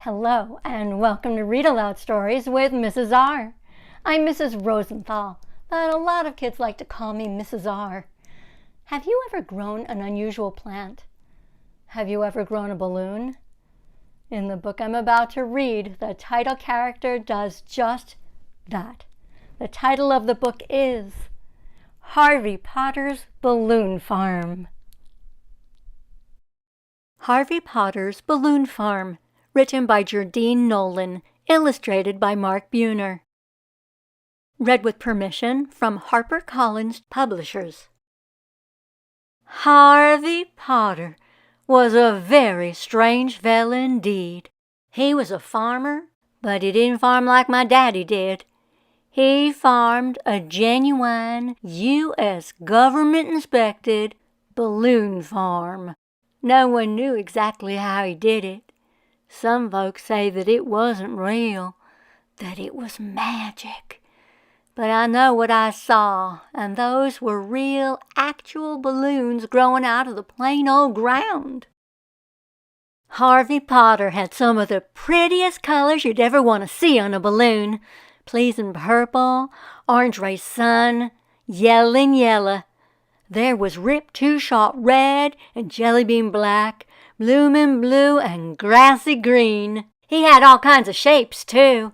Hello, and welcome to Read Aloud Stories with Mrs. R. I'm Mrs. Rosenthal, but a lot of kids like to call me Mrs. R. Have you ever grown an unusual plant? Have you ever grown a balloon? In the book I'm about to read, the title character does just that. The title of the book is Harvey Potter's Balloon Farm. Harvey Potter's Balloon Farm, written by Jardine Nolan, illustrated by Mark Buhner. Read with permission from HarperCollins Publishers. Harvey Potter was a very strange fellow indeed. He was a farmer, but he didn't farm like my daddy did. He farmed a genuine U.S. government-inspected balloon farm. No one knew exactly how he did it. Some folks say that it wasn't real, that it was magic. But I know what I saw, and those were real, actual balloons growing out of the plain old ground. Harvey Potter had some of the prettiest colors you'd ever want to see on a balloon. Pleasing purple, orange ray sun, yellow. There was Rip Two Shot red and jelly bean black, bloomin' blue and grassy green. He had all kinds of shapes, too.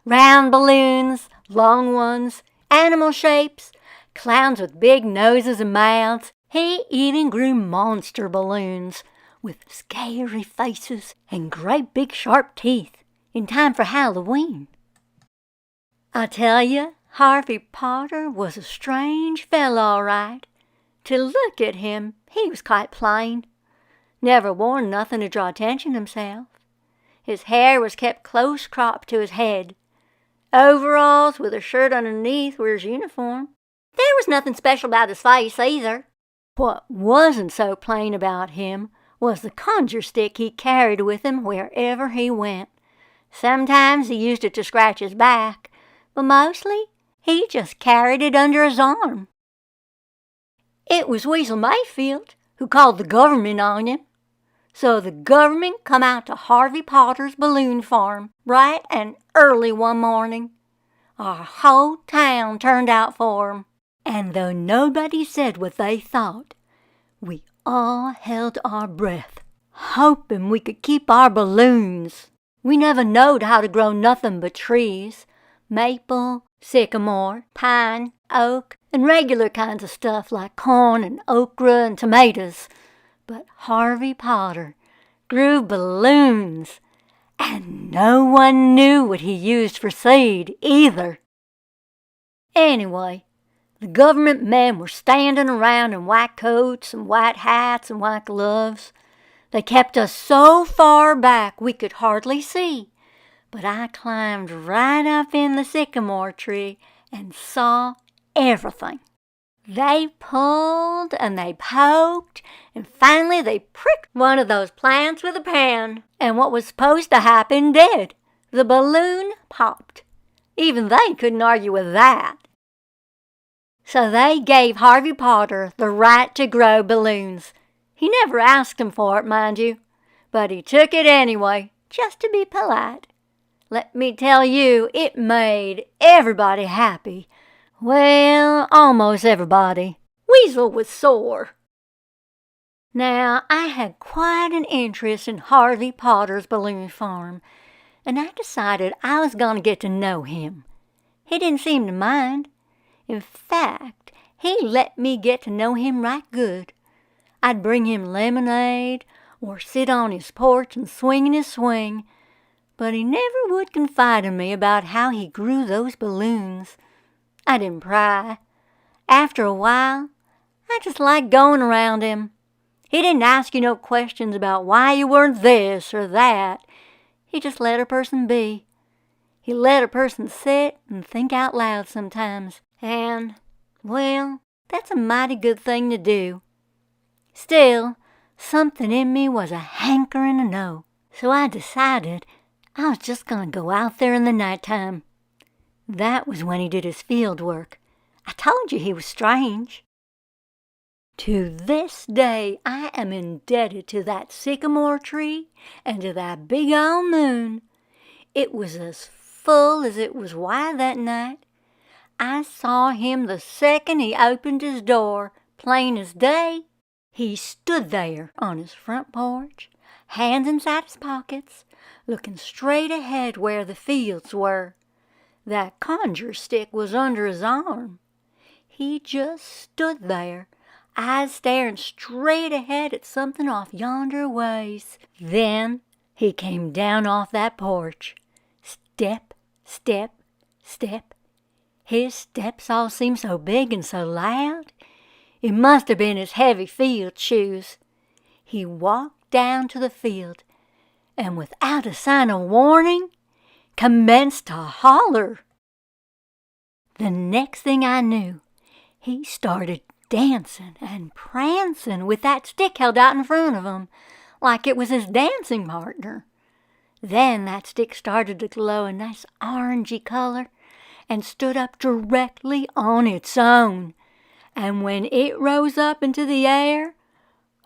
Round balloons, long ones, animal shapes, clowns with big noses and mouths. He even grew monster balloons with scary faces and great big sharp teeth in time for Halloween. I tell you, Harvey Potter was a strange fellow, all right. To look at him, he was quite plain. Never worn nothing to draw attention himself. His hair was kept close cropped to his head. Overalls with a shirt underneath were his uniform. There was nothing special about his face either. What wasn't so plain about him was the conjure stick he carried with him wherever he went. Sometimes he used it to scratch his back, but mostly he just carried it under his arm. It was Weasel Mayfield who called the government on him. So the government come out to Harvey Potter's balloon farm bright and early one morning. Our whole town turned out for 'em. And though nobody said what they thought, we all held our breath, hoping we could keep our balloons. We never knowed how to grow nothing but trees, maple, sycamore, pine, oak, and regular kinds of stuff like corn and okra and tomatoes. But Harvey Potter grew balloons, and no one knew what he used for seed either. Anyway, the government men were standing around in white coats and white hats and white gloves. They kept us so far back we could hardly see, but I climbed right up in the sycamore tree and saw everything. They pulled and they poked, and finally they pricked one of those plants with a pen. And what was supposed to happen did. The balloon popped. Even they couldn't argue with that. So they gave Harvey Potter the right to grow balloons. He never asked him for it, mind you, but he took it anyway, just to be polite. Let me tell you, it made everybody happy. Well, almost everybody. Weasel was sore. Now, I had quite an interest in Harvey Potter's balloon farm, and I decided I was going to get to know him. He didn't seem to mind. In fact, he let me get to know him right good. I'd bring him lemonade or sit on his porch and swing in his swing, but he never would confide in me about how he grew those balloons. I didn't pry. After a while, I just liked going around him. He didn't ask you no questions about why you weren't this or that. He just let a person be. He let a person sit and think out loud sometimes. And, well, that's a mighty good thing to do. Still, something in me was a hankering to know. So I decided I was just going to go out there in the nighttime. That was when he did his field work. I told you he was strange. To this day, I am indebted to that sycamore tree and to that big old moon. It was as full as it was wide that night. I saw him the second he opened his door, plain as day. He stood there on his front porch, hands inside his pockets, looking straight ahead where the fields were. That conjure stick was under his arm. He just stood there, eyes staring straight ahead at something off yonder ways. Then he came down off that porch. Step, step, step. His steps all seemed so big and so loud. It must have been his heavy field shoes. He walked down to the field, and without a sign of warning, commenced to holler. The next thing I knew, he started dancing and prancing with that stick held out in front of him, like it was his dancing partner. Then that stick started to glow a nice orangey color and stood up directly on its own. And when it rose up into the air,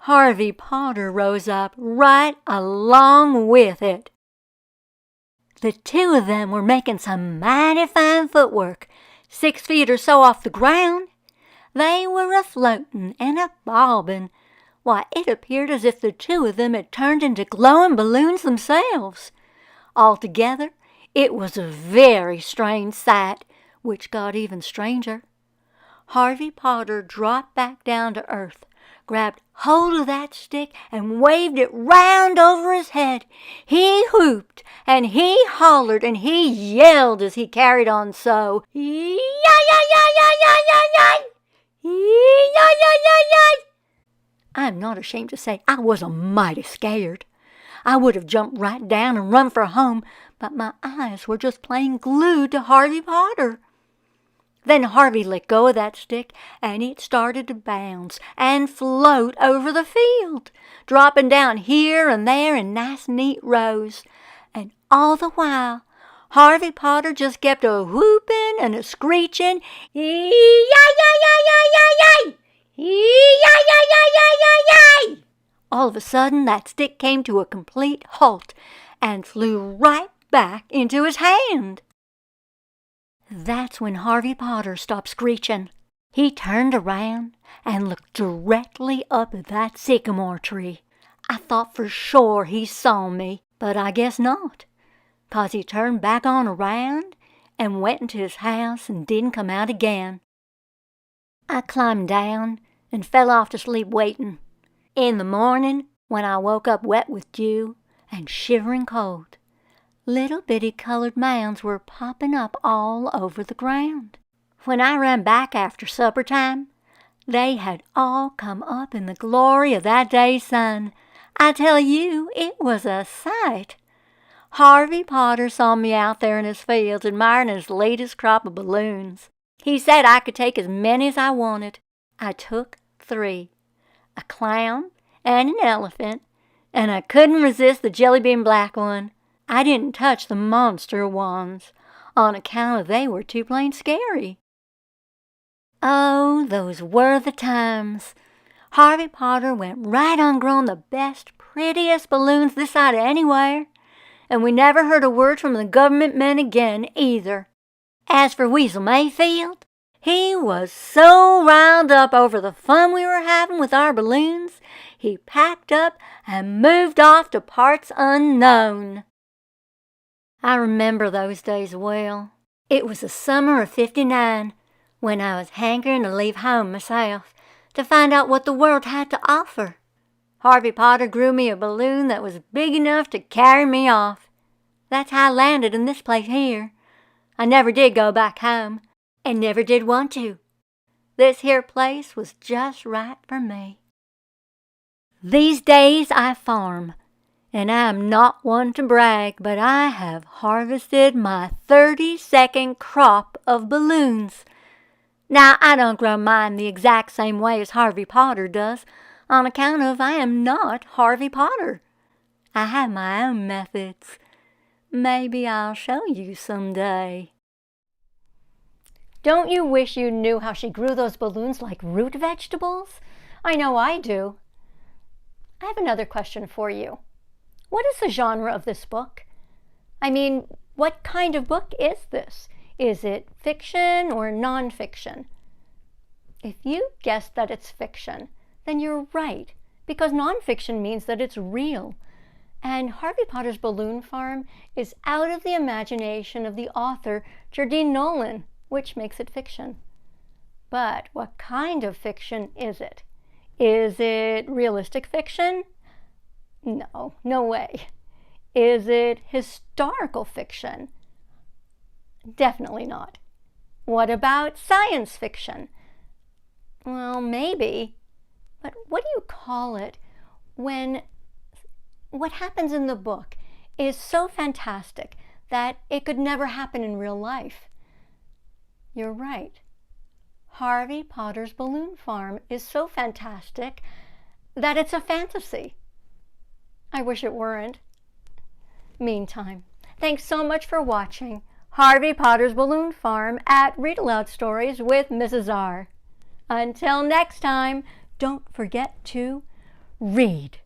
Harvey Potter rose up right along with it. The two of them were making some mighty fine footwork, 6 feet or so off the ground. They were a-floating and a-bobbing. Why, it appeared as if the two of them had turned into glowing balloons themselves. Altogether, it was a very strange sight, which got even stranger. Harvey Potter dropped back down to earth, grabbed hold of that stick, and waved it round over his head. He whooped, and he hollered, and he yelled as he carried on so. Yay! Yay! I'm not ashamed to say I was a mighty scared. I would have jumped right down and run for home, but my eyes were just plain glued to Harvey Potter. Then Harvey let go of that stick, and it started to bounce and float over the field, dropping down here and there in nice neat rows. And all the while, Harvey Potter just kept a-whooping and a-screeching, "Yay! Yay! All of a sudden, that stick came to a complete halt and flew right back into his hand. That's when Harvey Potter stopped screeching. He turned around and looked directly up at that sycamore tree. I thought for sure he saw me, but I guess not, 'cause he turned back on around and went into his house and didn't come out again. I climbed down and fell off to sleep waiting. In the morning, when I woke up wet with dew and shivering cold, little bitty colored mounds were popping up all over the ground. When I ran back after supper time, they had all come up in the glory of that day's sun. I tell you, it was a sight. Harvey Potter saw me out there in his fields admiring his latest crop of balloons. He said I could take as many as I wanted. I took 3, a clown and an elephant, and I couldn't resist the jelly bean black one. I didn't touch the monster ones, on account of they were too plain scary. Oh, those were the times. Harvey Potter went right on growing the best, prettiest balloons this side of anywhere, and we never heard a word from the government men again either. As for Weasel Mayfield, he was so riled up over the fun we were having with our balloons, he packed up and moved off to parts unknown. I remember those days well. It was the summer of '59, when I was hankering to leave home myself, to find out what the world had to offer. Harvey Potter grew me a balloon that was big enough to carry me off. That's how I landed in this place here. I never did go back home, and never did want to. This here place was just right for me. These days I farm, and I am not one to brag, but I have harvested my 32nd crop of balloons. Now, I don't grow mine the exact same way as Harvey Potter does, on account of I am not Harvey Potter. I have my own methods. Maybe I'll show you someday. Don't you wish you knew how she grew those balloons like root vegetables? I know I do. I have another question for you. What is the genre of this book? I mean, what kind of book is this? Is it fiction or nonfiction? If you guess that it's fiction, then you're right, because nonfiction means that it's real. And Harvey Potter's Balloon Farm is out of the imagination of the author, Jardine Nolan, which makes it fiction. But what kind of fiction is it? Is it realistic fiction? No, no way. Is it historical fiction? Definitely not. What about science fiction? Well, maybe. But what do you call it when what happens in the book is so fantastic that it could never happen in real life? You're right. Harvey Potter's Balloon Farm is so fantastic that it's a fantasy. I wish it weren't. Meantime, thanks so much for watching Harvey Potter's Balloon Farm at Read Aloud Stories with Mrs. R. Until next time, don't forget to read.